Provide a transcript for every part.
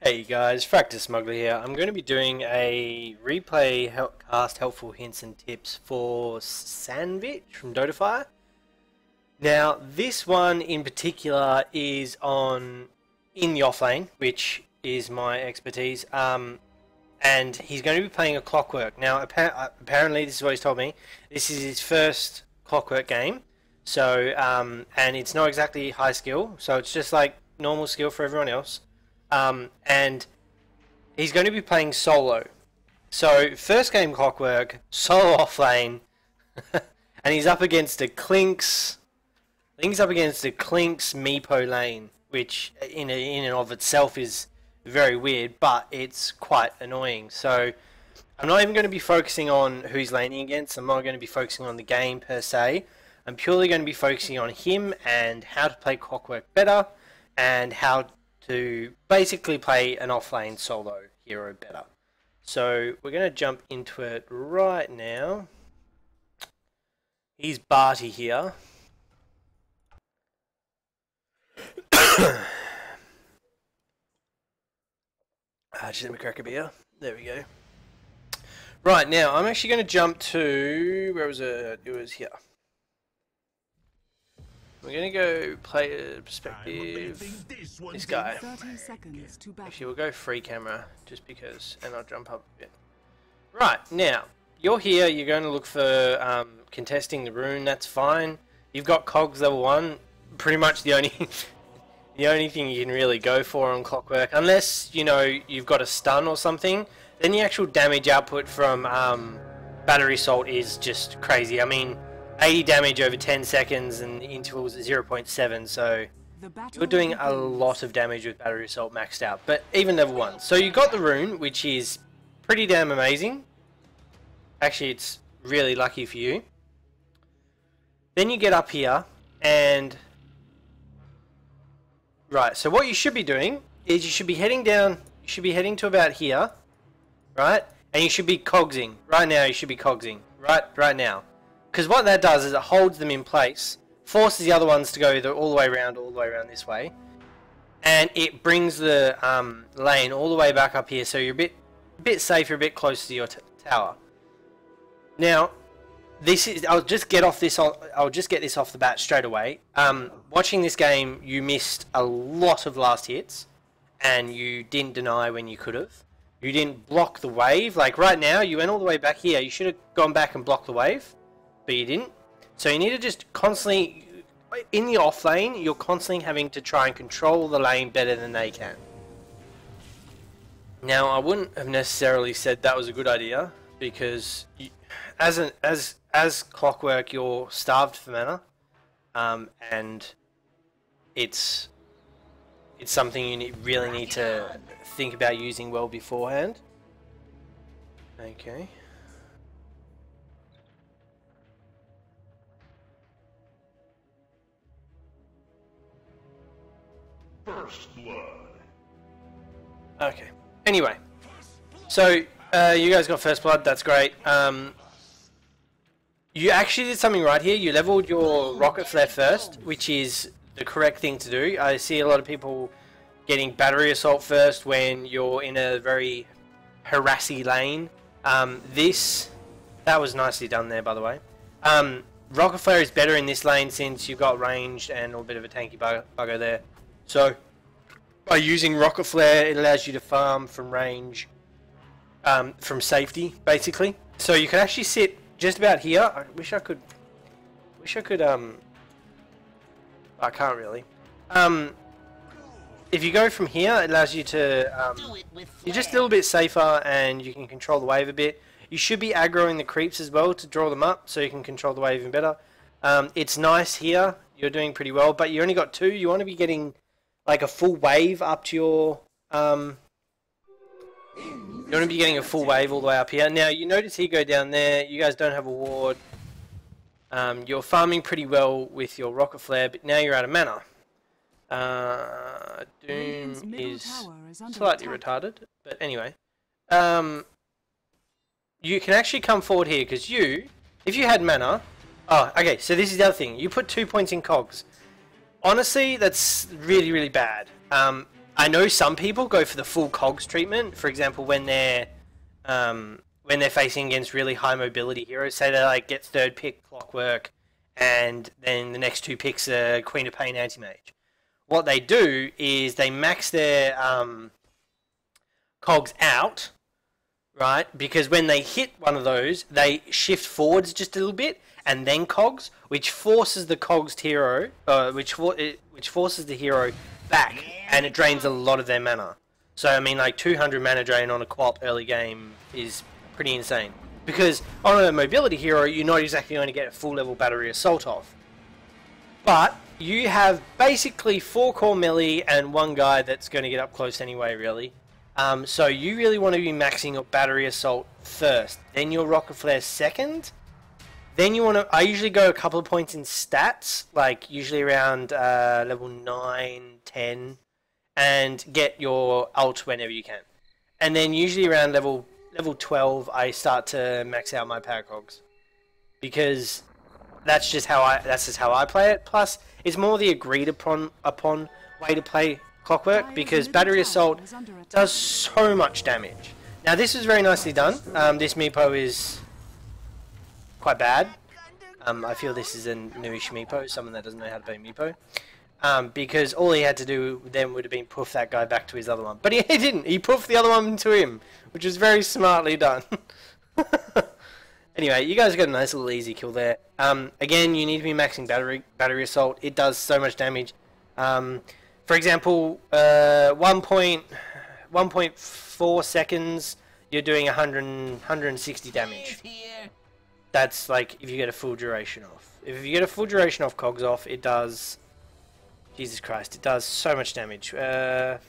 Hey guys, Fractus Smuggler here. I'm going to be doing a replay cast helpful hints and tips for Sandwich from Dotafire. Now, this one in particular is in the offlane, which is my expertise. And he's going to be playing a Clockwerk. Now, apparently, this is what he's told me. This is his first Clockwerk game. So, and it's not exactly high skill, so it's just like normal skill for everyone else. And he's going to be playing solo. So, first game Clockwerk, solo offlane, and he's up against a Clinks. I think he's up against a Clinks Meepo lane, which in and of itself is very weird, but it's quite annoying. So, I'm not even going to be focusing on who he's laning against. I'm not going to be focusing on the game per se. I'm purely going to be focusing on him and how to play Clockwerk better and how to basically play an offlane solo hero better. So we're going to jump into it right now. He's Barty here. Just let me crack a beer. There we go. Right, now I'm actually going to jump to... where was it? It was here. We're going to go player perspective, this guy. 30 seconds to battle. Actually, we'll go free camera, just because, and I'll jump up a bit. Right, now, you're here, you're going to look for contesting the rune, that's fine. You've got cogs level 1, pretty much the only thing you can really go for on Clockwerk. Unless, you know, you've got a stun or something, then the actual damage output from battery assault is just crazy. I mean, 80 damage over 10 seconds and intervals at 0.7, so you're doing a lot of damage with battery assault maxed out, but even level 1. So you got the rune, which is pretty damn amazing. Actually, it's really lucky for you. Then you get up here, and... right, so what you should be doing is you should be heading down, you should be heading to about here, right? And you should be cogsing. Right now, you should be cogsing. Right now. Because what that does is it holds them in place, forces the other ones to go all the way around this way, and it brings the lane all the way back up here, so you're a bit safer, a bit closer to your tower. Now, this is I'll just get this off the bat straight away. Watching this game, you missed a lot of last hits, and you didn't deny when you could have. You didn't block the wave. Like right now, you went all the way back here. You should have gone back and blocked the wave. But you didn't. So you need to just constantly, in the off lane, you're constantly having to try and control the lane better than they can. Now, I wouldn't have necessarily said that was a good idea, because as Clockwerk, you're starved for mana, and it's something you really need to think about using well beforehand. Okay. First blood. Okay. Anyway, so you guys got first blood. That's great. You actually did something right here. You leveled your rocket flare first, which is the correct thing to do. I see a lot of people getting battery assault first when you're in a very harassy lane. That was nicely done there, by the way. Rocket flare is better in this lane since you've got ranged and a little bit of a tanky bugger there. So, by using Rocket Flare, it allows you to farm from range, from safety, basically. So you can actually sit just about here. I wish I could, I can't really. If you go from here, it allows you to, you're just a little bit safer and you can control the wave a bit. You should be aggroing the creeps as well to draw them up so you can control the wave even better. It's nice here. You're doing pretty well, but you only got 2. You want to be getting like a full wave up to your, you want to be getting a full wave all the way up here. Now, you notice he go down there, you guys don't have a ward. You're farming pretty well with your rocket flare, but now you're out of mana. Doom is slightly retarded, but anyway. You can actually come forward here, because if you had mana... oh, okay, so this is the other thing. You put 2 points in cogs. Honestly, that's really, really bad. I know some people go for the full cogs treatment. For example, when they're facing against really high mobility heroes, say they like get third pick Clockwerk, and then the next two picks are Queen of Pain Anti-Mage. What they do is they max their cogs out, right? Because when they hit one of those, they shift forwards just a little bit, and then cogs, which forces the cogs hero, which forces the hero back, and it drains a lot of their mana. So I mean, like 200 mana drain on a co-op early game is pretty insane. Because on a mobility hero, you're not exactly going to get a full level battery assault off, but you have basically 4 core melee and 1 guy that's going to get up close anyway, really. So you really want to be maxing your battery assault first, then your rocket flare second. Then you want to, I usually go a couple of points in stats, like usually around level 9, 10, and get your ult whenever you can. And then usually around level 12, I start to max out my power cogs, because that's just how I play it. Plus, it's more the agreed upon way to play Clockwerk, because battery assault does so much damage. Now this is very nicely done. This meepo is quite bad. I feel this is a newish meepo, someone that doesn't know how to play meepo. Because all he had to do then would have been poof that guy back to his other one. But he didn't. He poofed the other one to him, which was very smartly done. Anyway, you guys got a nice little easy kill there. Again, you need to be maxing battery assault. It does so much damage. For example, 1.4 seconds, you're doing 160 damage. That's like if you get a full duration off. If you get a full duration off cogs off, it does... Jesus Christ, it does so much damage. You're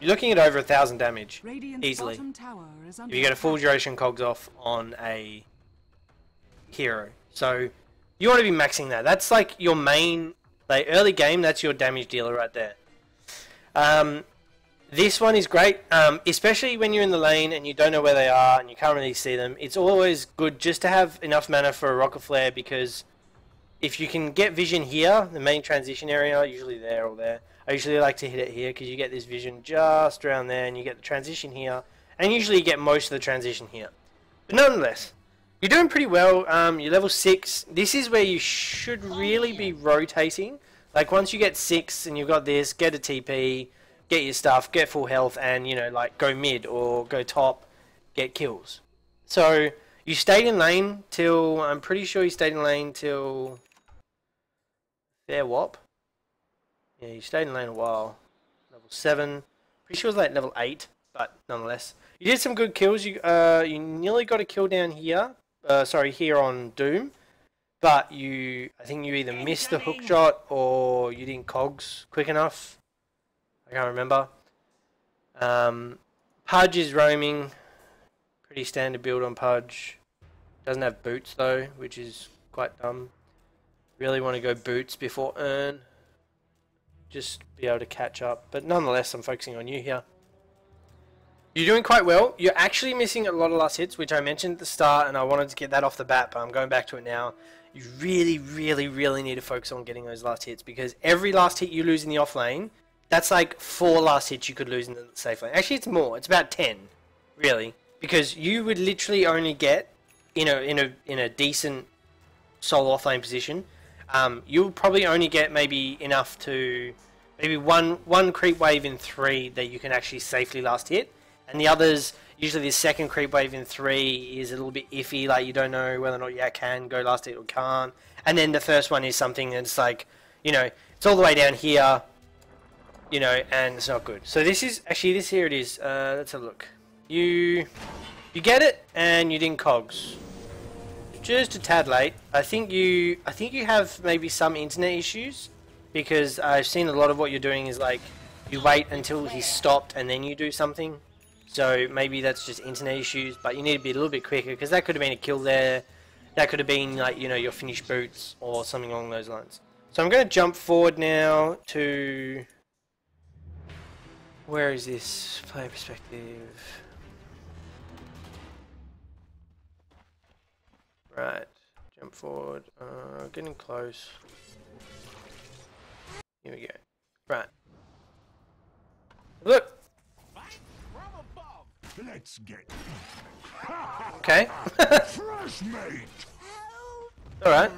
looking at over 1,000 damage, easily. If you get a full duration cogs off on a hero. So, you want to be maxing that. That's like your main... Like, early game, that's your damage dealer right there. This one is great, especially when you're in the lane and you don't know where they are and you can't really see them. It's always good just to have enough mana for a rocket flare, because if you can get vision here, the main transition area, usually there or there, I usually like to hit it here because you get this vision just around there and you get the transition here, and usually you get most of the transition here. But nonetheless, you're doing pretty well. You're level 6. This is where you should really be rotating. Like once you get 6 and you've got this, get a TP, get your stuff, get full health, and you know, like go mid or go top, get kills. So you stayed in lane till, I'm pretty sure you stayed in lane till Fair Wop. Yeah, you stayed in lane a while. Level 7. Pretty sure it was like level 8, but nonetheless. You did some good kills. You nearly got a kill down here. Sorry, here on Doom. But I think you either missed the hook shot or you didn't cogs quick enough. I can't remember. Pudge is roaming. Pretty standard build on Pudge. Doesn't have boots though, which is quite dumb. Really want to go boots before Earn. Just be able to catch up. But nonetheless, I'm focusing on you here. You're doing quite well. You're actually missing a lot of last hits, which I mentioned at the start, and I wanted to get that off the bat, but I'm going back to it now. You really, really, really need to focus on getting those last hits, because every last hit you lose in the off lane, that's like 4 last hits you could lose in the safe lane. Actually, it's more. It's about 10, really, because you would literally only get in a decent solo off lane position. You'll probably only get maybe enough to maybe one creep wave in 3 that you can actually safely last hit, and the others, usually the second creep wave in 3 is a little bit iffy, like you don't know whether or not you can go last hit or can't, and then the first one is something that's like, you know, it's all the way down here, you know, and it's not good. So this is actually, this here it is. Let's have a look. You get it, and you didn't cogs. Just a tad late. I think you have maybe some internet issues, because I've seen a lot of what you're doing is like you wait until he's stopped and then you do something. So maybe that's just internet issues, but you need to be a little bit quicker, because that could have been a kill there. That could have been like, you know, your finished boots or something along those lines. So I'm going to jump forward now to, where is this player perspective? Right, jump forward, getting close. Here we go. Right, Look. Let's get Okay. fresh mate. Alright.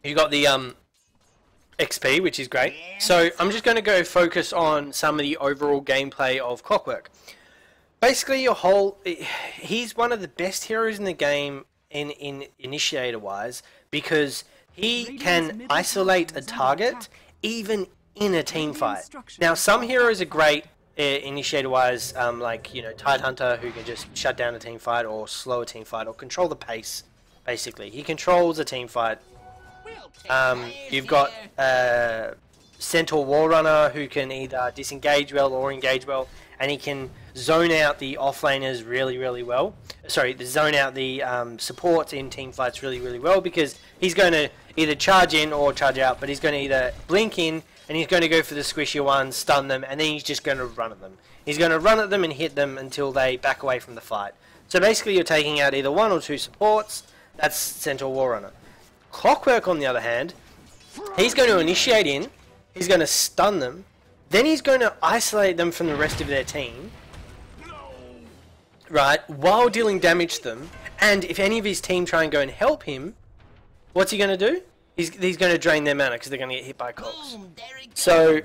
You got the XP, which is great. So I'm just going to go focus on some of the overall gameplay of Clockwerk. Basically, he's one of the best heroes in the game in initiator-wise, because he can isolate a target even in a team fight. Now, some heroes are great initiator-wise, like, you know, Tidehunter, who can just shut down a team fight or slow a team fight or control the pace. Basically, he controls a team fight. You've got Centaur Warrunner, who can either disengage well or engage well, and he can zone out the offlaners really well. Sorry, zone out the supports in team fights really well, because he's going to either charge in or charge out, but he's going to either blink in, and he's going to go for the squishy ones, stun them, and then he's just going to run at them. He's going to run at them and hit them until they back away from the fight. So basically you're taking out either 1 or 2 supports. That's Centaur Warrunner. Clockwerk, on the other hand, he's going to initiate in, he's going to stun them, then he's going to isolate them from the rest of their team, right, while dealing damage to them, and if any of his team try and go and help him, what's he going to do? He's going to drain their mana because they're going to get hit by cogs. So,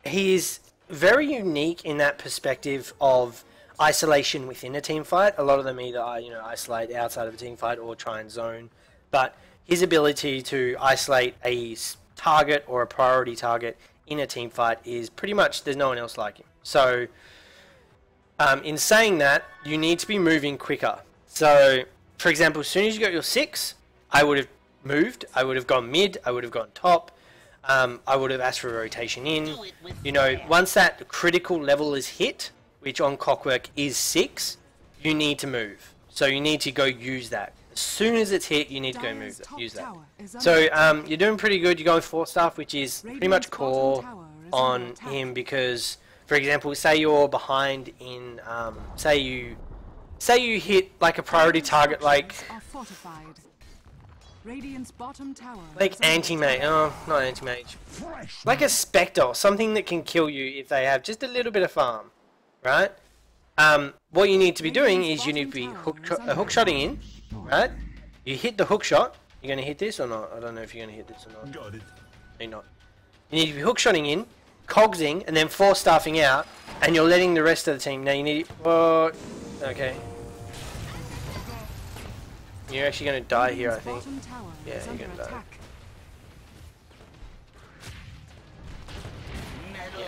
he is very unique in that perspective of isolation within a team fight. A lot of them either, isolate outside of a team fight or try and zone. But his ability to isolate a target or a priority target in a team fight is pretty much, there's no one else like him. So, in saying that, you need to be moving quicker. So, for example, as soon as you got your 6, I would have moved, I would have gone mid, I would have gone top, I would have asked for a rotation in. You know, once that critical level is hit, which on Clockwerk is 6, you need to move. So you need to go use that. As soon as it's hit, you need to go use that. So you're doing pretty good. You're going 4 staff, which is pretty much core on him, because, for example, say you're behind in, say you hit like a priority target, like anti-mage, not anti-mage, like a Spectre, something that can kill you if they have just a little bit of farm, right? What you need to be doing is you need to be hook-shotting in, right? You hit the hook shot. You're going to hit this or not? I don't know if you're going to hit this or not. Got it. You're not. You need to be hook-shotting in, cogsing, and then 4-staffing out, and you're letting the rest of the team. Now you need... okay. You're actually going to die here, I think. Yeah, you're going to die. Yeah.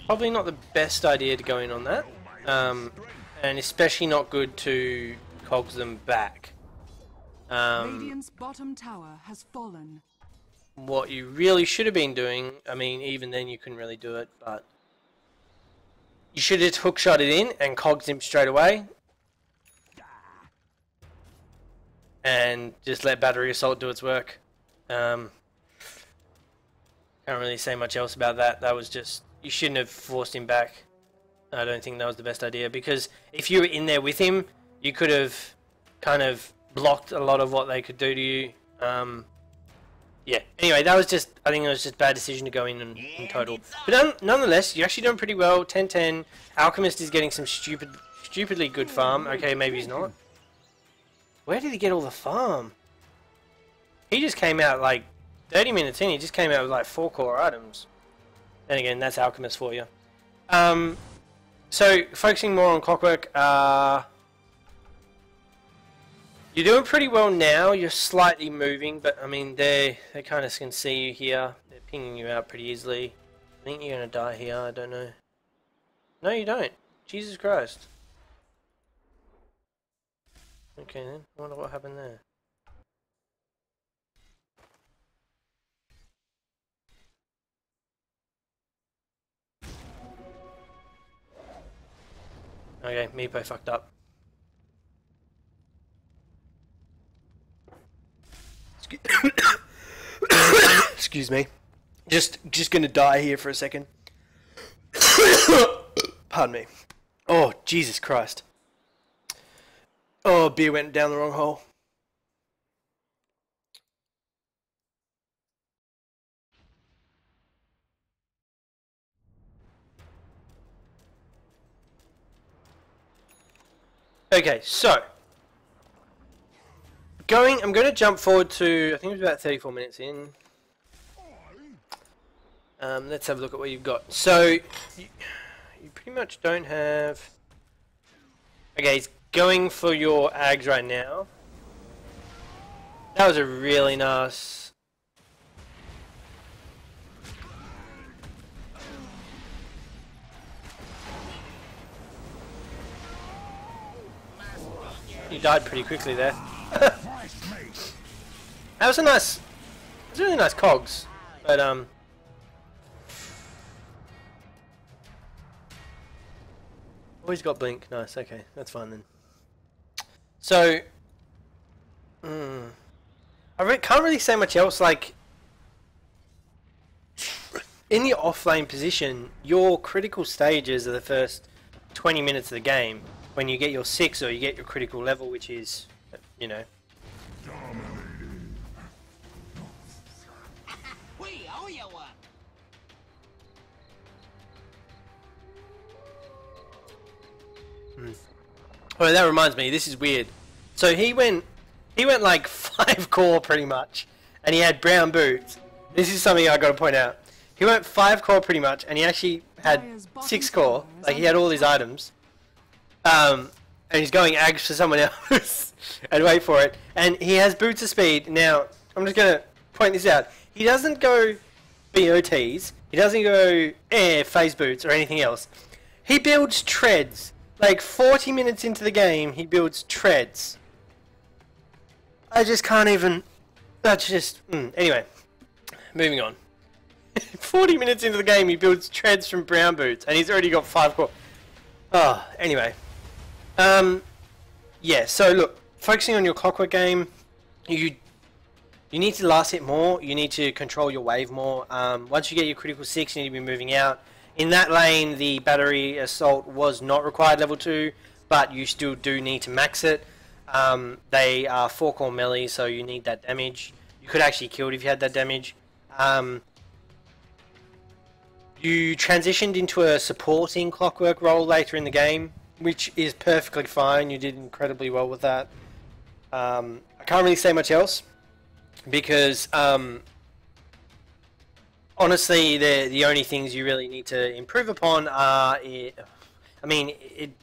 Probably not the best idea to go in on that. And especially not good to cogs them back. Radiant's bottom tower has fallen. What you really should have been doing, I mean, even then you couldn't really do it, but you should have just hookshot it in and cogs him straight away. And just let Battery Assault do its work. Can't really say much else about that. That was just... You shouldn't have forced him back. I don't think that was the best idea, because if you were in there with him, you could have kind of blocked a lot of what they could do to you. Yeah, anyway, that was just... I think it was just a bad decision to go in total. But nonetheless, you're actually doing pretty well. 10-10. Alchemist is getting some stupidly good farm. Okay, maybe he's not. Where did he get all the farm? He just came out like 30 minutes in, he just came out with like 4 core items. Then again, that's Alchemist for you. So, focusing more on Clockwerk, you're doing pretty well now, you're slightly moving, but I mean, they kind of can see you here. They're pinging you out pretty easily. I think you're going to die here, I don't know. No, you don't. Jesus Christ. Okay then, I wonder what happened there. Okay, Meepo fucked up. Excuse me. Just gonna die here for a second. Pardon me. Oh, Jesus Christ. Oh, beer went down the wrong hole. Okay, so I'm going to jump forward to, I think it was about 34 minutes in. Let's have a look at what you've got. So you pretty much don't have. Okay, he's going for your ags right now. That was a really nice. You died pretty quickly there. That was a nice. It was really nice cogs, but always got blink. Nice. Okay, that's fine then. So, can't really say much else. Like in the offlane position, your critical stages are the first 20 minutes of the game. When you get your 6 or you get your critical level, which is, you know. Oh, that reminds me. This is weird. So he went like 5 core pretty much, and he had brown boots. This is something I got to point out. He went 5 core pretty much, and he actually had 6 core. Like he had all his items. And he's going ags for someone else, and wait for it. And he has boots of speed. Now I'm just gonna point this out. He doesn't go BOTs. He doesn't go phase boots or anything else. He builds treads. Like 40 minutes into the game, he builds treads. I just can't even. That's just. Anyway, moving on. 40 minutes into the game, he builds treads from brown boots, and he's already got 5 core. Oh, anyway. Yeah. So look, focusing on your clockwork game, you need to last hit more. You need to control your wave more. Once you get your critical 6, you need to be moving out. In that lane, the battery assault was not required level 2, but you still do need to max it. They are 4 core melee, so you need that damage. You could actually kill it if you had that damage. You transitioned into a supporting clockwork role later in the game, which is perfectly fine. You did incredibly well with that. I can't really say much else because honestly, the only things you really need to improve upon are,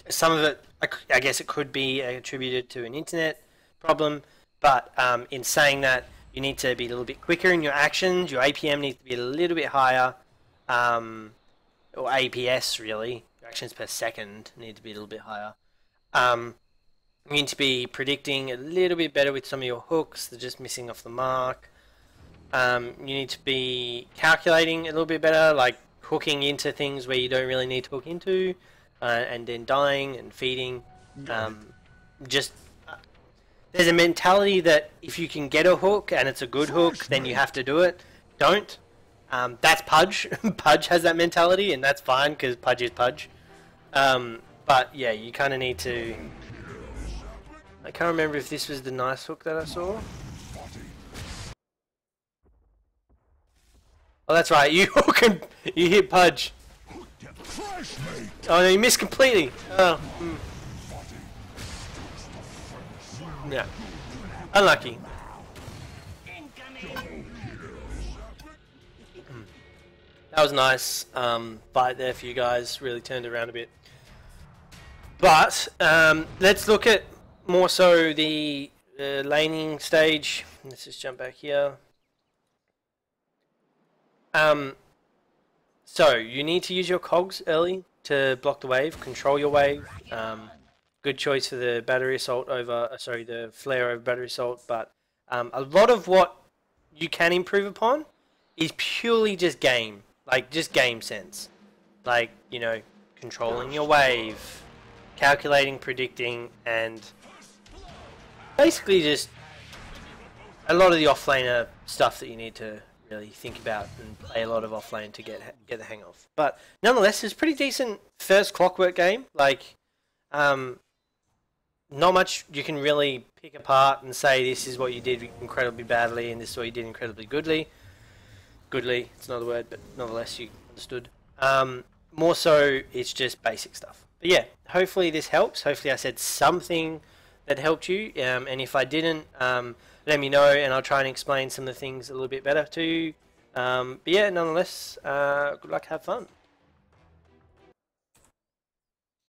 some of it, I guess it could be attributed to an internet problem, but in saying that, you need to be a little bit quicker in your actions. Your APM needs to be a little bit higher, or APS really. Your actions per second need to be a little bit higher. You need to be predicting a little bit better with some of your hooks. They're just missing off the mark. You need to be calculating a little bit better, like hooking into things where you don't really need to hook into, and then dying and feeding. There's a mentality that if you can get a hook and it's a good hook, then you have to do it. Don't. That's Pudge. Pudge has that mentality, and that's fine because Pudge is Pudge. But yeah, you kind of need to. I can't remember if this was the nice hook that I saw. Oh, that's right. You hook and you hit Pudge. Oh no, you missed completely. Oh. Yeah. Unlucky. That was nice. Fight there for you guys. Really turned around a bit. But let's look at more so the laning stage. Let's just jump back here. So you need to use your cogs early to block the wave, control your wave. Good choice for the battery assault over, the flare over battery assault. But a lot of what you can improve upon is purely just game, like just game sense, like controlling your wave, calculating, predicting, and basically just a lot of the offlaner stuff that you need to really think about and play a lot of offlane to get the hang of. But nonetheless, it's a pretty decent first Clockwerk game. Like, not much you can really pick apart and say this is what you did incredibly badly and this is what you did incredibly goodly. Goodly, it's not a word, but nonetheless you understood. More so, it's just basic stuff. But yeah, hopefully this helps. Hopefully I said something that helped you. And if I didn't, let me know and I'll try and explain some of the things a little bit better to you. But yeah, nonetheless, good luck, have fun.